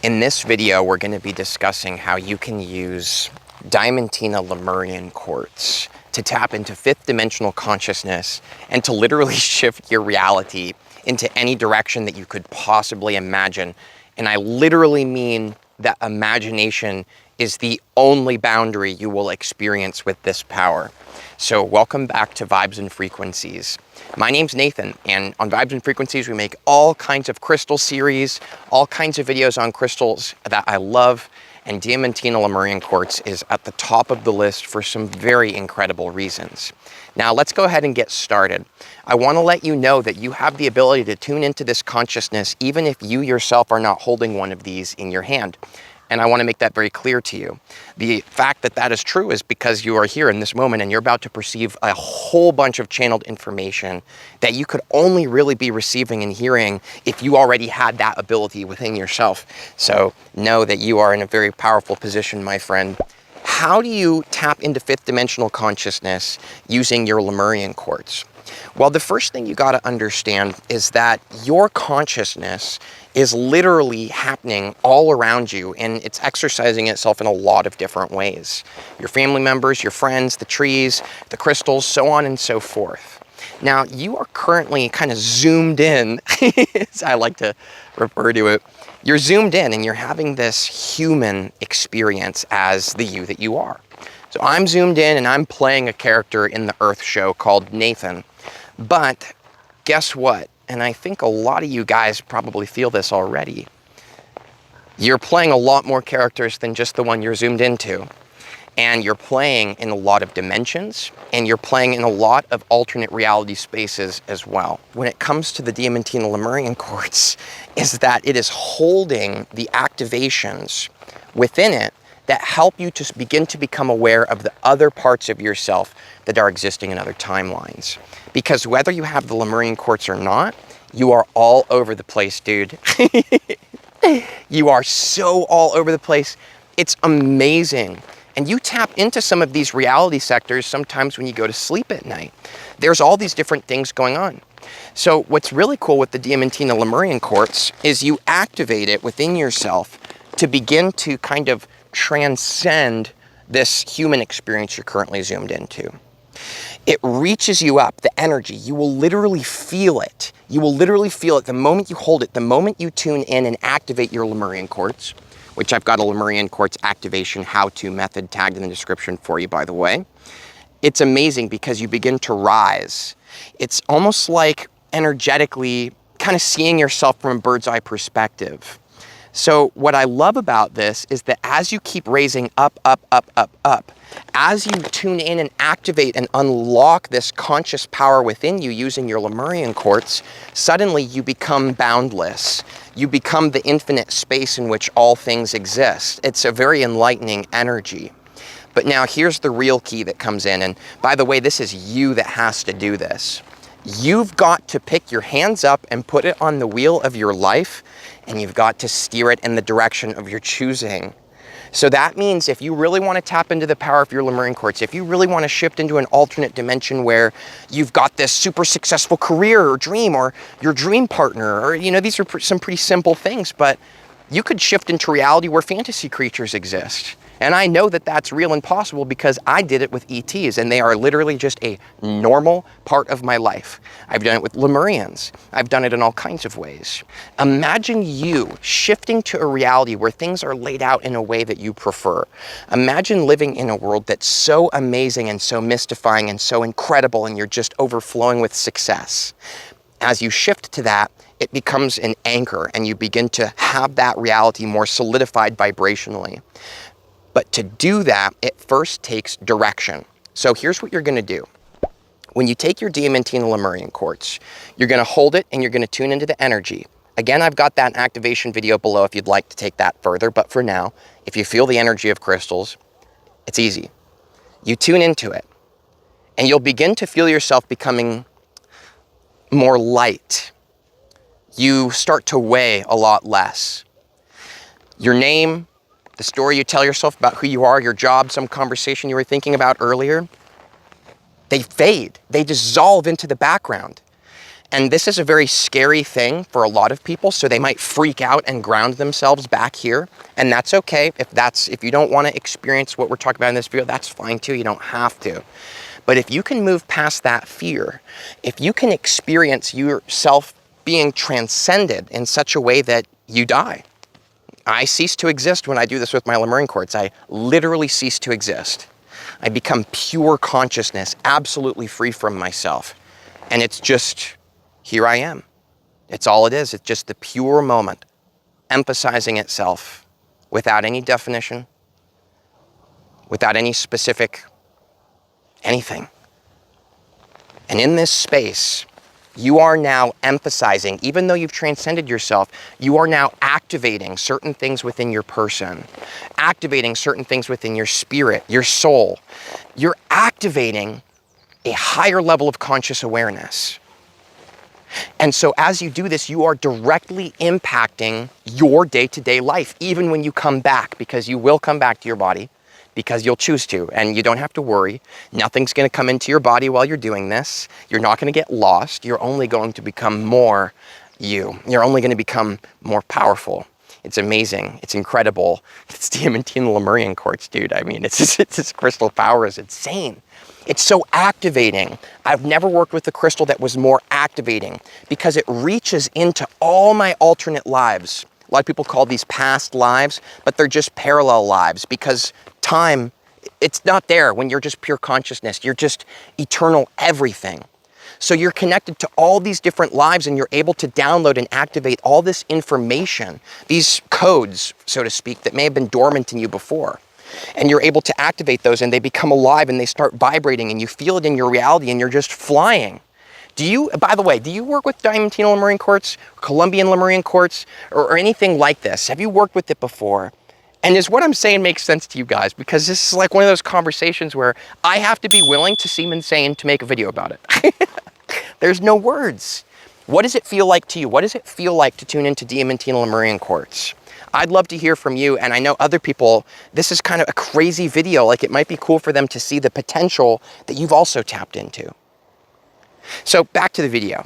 In this video, we're going to be discussing how you can use Diamantina Lemurian Quartz to tap into fifth dimensional consciousness and to literally shift your reality into any direction that you could possibly imagine. And I literally mean that imagination is the only boundary you will experience with this power. So welcome back to Vibes and Frequencies. My name's Nathan, and on Vibes and Frequencies, we make all kinds of crystal series, all kinds of videos on crystals that I love, and Diamantina Lemurian Quartz is at the top of the list for some very incredible reasons. Now, let's go ahead and get started. I want to let you know that you have the ability to tune into this consciousness even if you yourself are not holding one of these in your hand. And I want to make that very clear to you. The fact that that is true is because you are here in this moment and you're about to perceive a whole bunch of channeled information that you could only really be receiving and hearing if you already had that ability within yourself. So know that you are in a very powerful position, my friend. How do you tap into fifth dimensional consciousness using your Lemurian Quartz? Well, the first thing you got to understand is that your consciousness is literally happening all around you, and it's exercising itself in a lot of different ways. Your family members, your friends, the trees, the crystals, so on and so forth. Now, you are currently kind of zoomed in, as I like to refer to it. You're zoomed in and you're having this human experience as the you that you are. So I'm zoomed in and I'm playing a character in the Earth show called Nathan. But guess what? And I think a lot of you guys probably feel this already. You're playing a lot more characters than just the one you're zoomed into. And you're playing in a lot of dimensions, and you're playing in a lot of alternate reality spaces as well. When it comes to the Diamantina Lemurian Quartz, is that it is holding the activations within it that help you to begin to become aware of the other parts of yourself that are existing in other timelines. Because whether you have the Lemurian Quartz or not, you are all over the place, dude. You are so all over the place. It's amazing. And you tap into some of these reality sectors sometimes when you go to sleep at night. There's all these different things going on. So what's really cool with the Diamantina Lemurian Quartz is you activate it within yourself to begin to kind of transcend this human experience you're currently zoomed into. It reaches you up, the energy. You will literally feel it. You will literally feel it the moment you hold it, the moment you tune in and activate your Lemurian Quartz, which I've got a Lemurian Quartz activation how-to method tagged in the description for you, by the way. It's amazing because you begin to rise. It's almost like energetically kind of seeing yourself from a bird's eye perspective. So what I love about this is that as you keep raising up, as you tune in and activate and unlock this conscious power within you using your Lemurian Quartz, suddenly you become boundless. You become the infinite space in which all things exist. It's a very enlightening energy. But now here's the real key that comes in. And by the way, this is you that has to do this. You've got to pick your hands up and put it on the wheel of your life, and you've got to steer it in the direction of your choosing. So that means if you really want to tap into the power of your Lemurian Quartz, if you really want to shift into an alternate dimension where you've got this super successful career or dream or your dream partner, or, you know, these are some pretty simple things, but you could shift into reality where fantasy creatures exist. And I know that that's real and possible because I did it with ETs, and they are literally just a normal part of my life. I've done it with Lemurians. I've done it in all kinds of ways. Imagine you shifting to a reality where things are laid out in a way that you prefer. Imagine living in a world that's so amazing and so mystifying and so incredible, and you're just overflowing with success. As you shift to that, it becomes an anchor, and you begin to have that reality more solidified vibrationally. But to do that, it first takes direction. So here's what you're going to do. When you take your Diamantina Lemurian Quartz, you're going to hold it and you're going to tune into the energy. Again, I've got that activation video below if you'd like to take that further. But for now, if you feel the energy of crystals, it's easy. You tune into it and you'll begin to feel yourself becoming more light. You start to weigh a lot less. Your name, the story you tell yourself about who you are, your job, some conversation you were thinking about earlier, they fade, they dissolve into the background. And this is a very scary thing for a lot of people, so they might freak out and ground themselves back here. And that's okay. If you don't want to experience what we're talking about in this video, that's fine too. You don't have to. But if you can move past that fear, if you can experience yourself being transcended in such a way that you die. I cease to exist when I do this with my Lemurian Quartz. I literally cease to exist. I become pure consciousness, absolutely free from myself. And it's just, here I am. It's all it is. It's just the pure moment, emphasizing itself without any definition, without any specific anything. And in this space, you are now emphasizing, even though you've transcended yourself, you are now activating certain things within your person, activating certain things within your spirit, your soul. You're activating a higher level of conscious awareness. And so as you do this, you are directly impacting your day-to-day life, even when you come back, because you will come back to your body, because you'll choose to, and you don't have to worry. Nothing's going to come into your body while you're doing this. You're not going to get lost. You're only going to become more you. You're only going to become more powerful. It's amazing. It's incredible. It's diamantine Lemurian Quartz, dude. I mean, this crystal power is insane. It's so activating. I've never worked with a crystal that was more activating because it reaches into all my alternate lives. A lot of people call these past lives, but they're just parallel lives because time, it's not there when you're just pure consciousness. You're just eternal everything. So you're connected to all these different lives and you're able to download and activate all this information, these codes, so to speak, that may have been dormant in you before. And you're able to activate those and they become alive and they start vibrating and you feel it in your reality and you're just flying. By the way, do you work with diamantine Lemurian Quartz, Colombian Lemurian Quartz, or anything like this? Have you worked with it before? And does what I'm saying make sense to you guys? Because this is like one of those conversations where I have to be willing to seem insane to make a video about it. There's no words. What does it feel like to you? What does it feel like to tune into diamantine Lemurian Quartz? I'd love to hear from you, and I know other people, this is kind of a crazy video, like it might be cool for them to see the potential that you've also tapped into. So back to the video.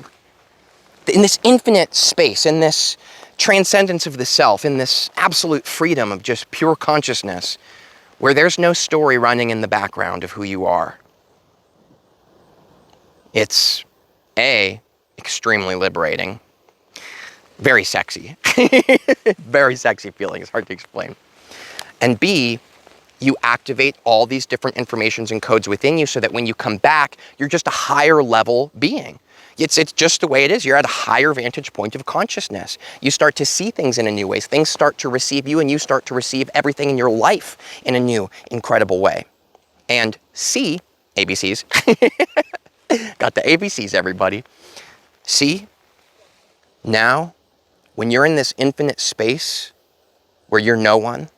In this infinite space, in this transcendence of the self, in this absolute freedom of just pure consciousness, where there's no story running in the background of who you are, it's A, extremely liberating, very sexy, very sexy feeling, it's hard to explain. And B, you activate all these different informations and codes within you so that when you come back, you're just a higher level being. It's just the way it is. You're at a higher vantage point of consciousness. You start to see things in a new way. Things start to receive you and you start to receive everything in your life in a new, incredible way. And C, ABCs, got the ABCs, everybody. C, now, when you're in this infinite space where you're no one,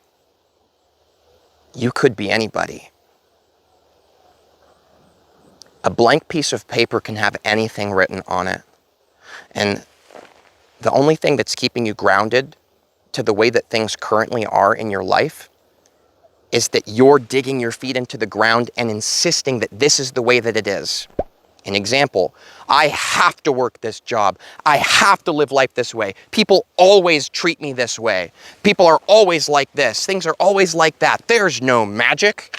you could be anybody. A blank piece of paper can have anything written on it. And the only thing that's keeping you grounded to the way that things currently are in your life is that you're digging your feet into the ground and insisting that this is the way that it is. An example, I have to work this job. I have to live life this way. People always treat me this way. People are always like this. Things are always like that. There's no magic.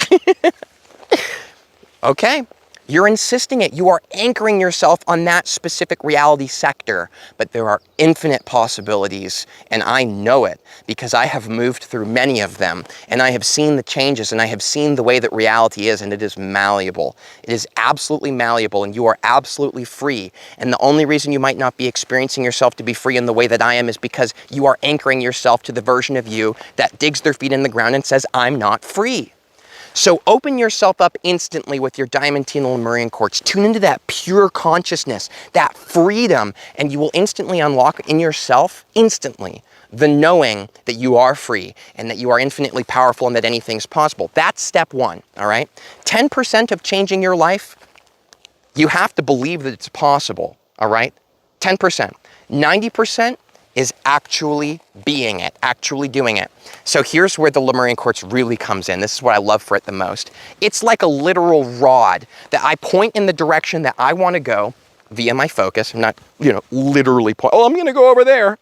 Okay, you're insisting it. You are anchoring yourself on that specific reality sector, but there are infinite possibilities, and I know it because I have moved through many of them, and I have seen the changes, and I have seen the way that reality is, and it is malleable. It is absolutely malleable, and you are absolutely free, and the only reason you might not be experiencing yourself to be free in the way that I am is because you are anchoring yourself to the version of you that digs their feet in the ground and says, I'm not free. So open yourself up instantly with your diamantine Lemurian Quartz. Tune into that pure consciousness, that freedom, and you will instantly unlock in yourself, instantly, the knowing that you are free and that you are infinitely powerful and that anything's possible. That's step one, all right? 10% of changing your life, you have to believe that it's possible, all right? 10%. 90% is actually being it, actually doing it. So here's where the Lemurian Quartz really comes in. This is what I love for it the most. It's like a literal rod that I point in the direction that I want to go, via my focus. I'm not, literally oh, I'm gonna go over there.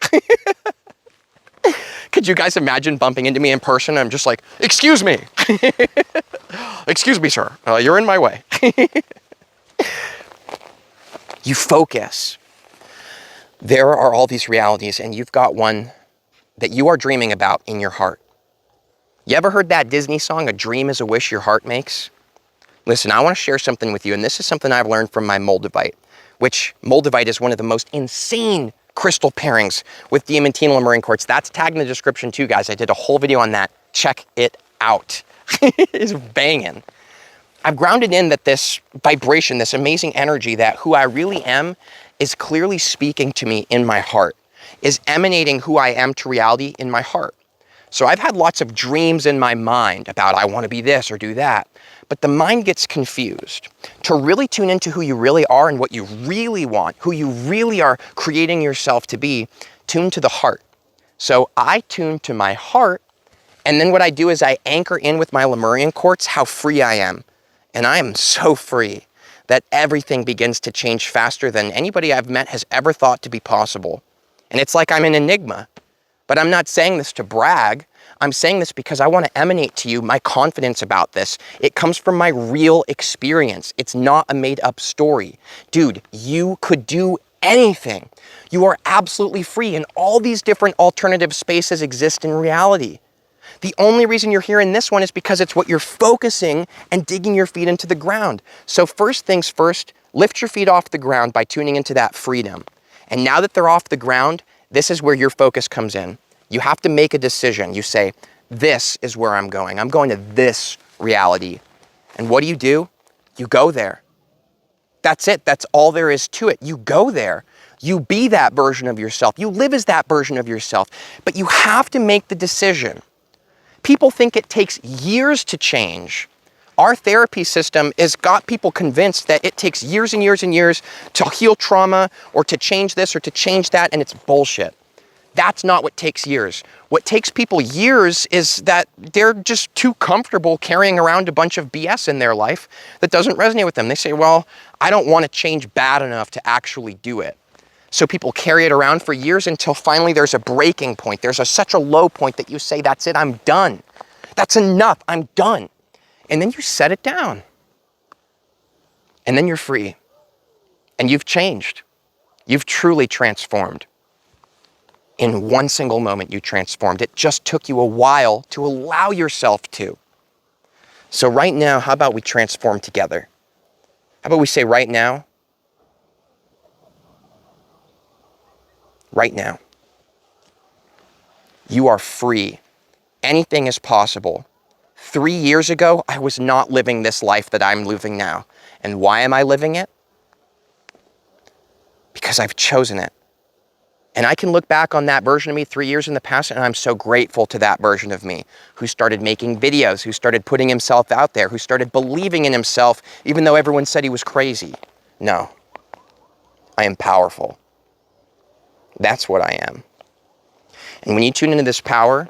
Could you guys imagine bumping into me in person? I'm just like, excuse me. Excuse me, sir. You're in my way. You focus. There are all these realities, and you've got one that you are dreaming about in your heart. You ever heard that Disney song, "A dream is a wish your heart makes"? Listen, I want to share something with you, and this is something I've learned from my Moldavite, which Moldavite is one of the most insane crystal pairings with diamantine Lemurian quartz. That's tagged in the description too, guys. I did a whole video on that. Check it out. It's banging. I've grounded in that this vibration, this amazing energy that who I really am is clearly speaking to me in my heart, is emanating who I am to reality in my heart. So I've had lots of dreams in my mind about I want to be this or do that, but the mind gets confused. To really tune into who you really are and what you really want, who you really are creating yourself to be, tune to the heart. So I tune to my heart, and then what I do is I anchor in with my Lemurian quartz how free I am. And I am so free that everything begins to change faster than anybody I've met has ever thought to be possible. And it's like I'm an enigma. But I'm not saying this to brag. I'm saying this because I want to emanate to you my confidence about this. It comes from my real experience. It's not a made-up story. Dude, you could do anything. You are absolutely free, and all these different alternative spaces exist in reality. The only reason you're here in this one is because it's what you're focusing and digging your feet into the ground. So first things first, lift your feet off the ground by tuning into that freedom. And now that they're off the ground, this is where your focus comes in. You have to make a decision. You say, this is where I'm going. I'm going to this reality. And what do? You go there. That's it. That's all there is to it. You go there. You be that version of yourself. You live as that version of yourself. But you have to make the decision. People think it takes years to change. Our therapy system has got people convinced that it takes years and years and years to heal trauma or to change this or to change that, and it's bullshit. That's not what takes years. What takes people years is that they're just too comfortable carrying around a bunch of BS in their life that doesn't resonate with them. They say, well, I don't want to change bad enough to actually do it. So people carry it around for years until finally there's a breaking point. There's such a low point that you say, that's it, I'm done. That's enough, I'm done. And then you set it down. And then you're free. And you've changed. You've truly transformed. In one single moment, you transformed. It just took you a while to allow yourself to. So right now, how about we transform together? How about we say right now, you are free. Anything is possible. 3 years ago, I was not living this life that I'm living now. And why am I living it? Because I've chosen it. And I can look back on that version of me 3 years in the past, and I'm so grateful to that version of me who started making videos, who started putting himself out there, who started believing in himself, even though everyone said he was crazy. No, I am powerful. That's what I am. And when you tune into this power,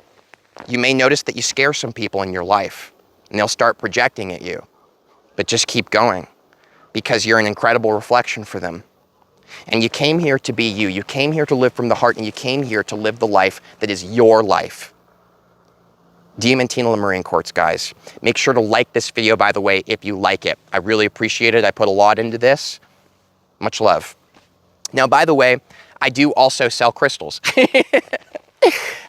you may notice that you scare some people in your life, and they'll start projecting at you. But just keep going, because you're an incredible reflection for them. And you came here to be you. You came here to live from the heart, and you came here to live the life that is your life. Diamantine Lemurian Quartz, guys. Make sure to like this video, by the way, if you like it. I really appreciate it. I put a lot into this. Much love. Now, by the way, I do also sell crystals.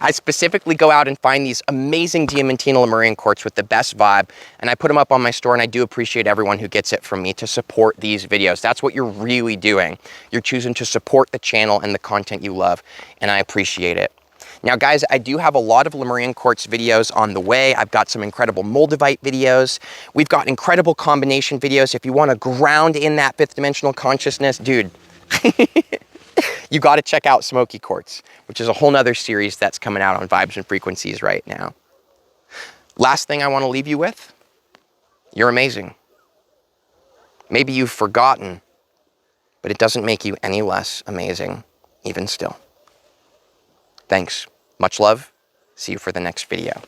I specifically go out and find these amazing diamantine Lemurian quartz with the best vibe, and I put them up on my store, and I do appreciate everyone who gets it from me to support these videos. That's what you're really doing. You're choosing to support the channel and the content you love, and I appreciate it. Now, guys, I do have a lot of Lemurian Quartz videos on the way. I've got some incredible Moldavite videos. We've got incredible combination videos. If you want to ground in that fifth dimensional consciousness, dude, you got to check out Smoky Quartz, which is a whole nother series that's coming out on Vibes and Frequencies right now. Last thing I want to leave you with, you're amazing. Maybe you've forgotten, but it doesn't make you any less amazing, even still. Thanks. Much love. See you for the next video.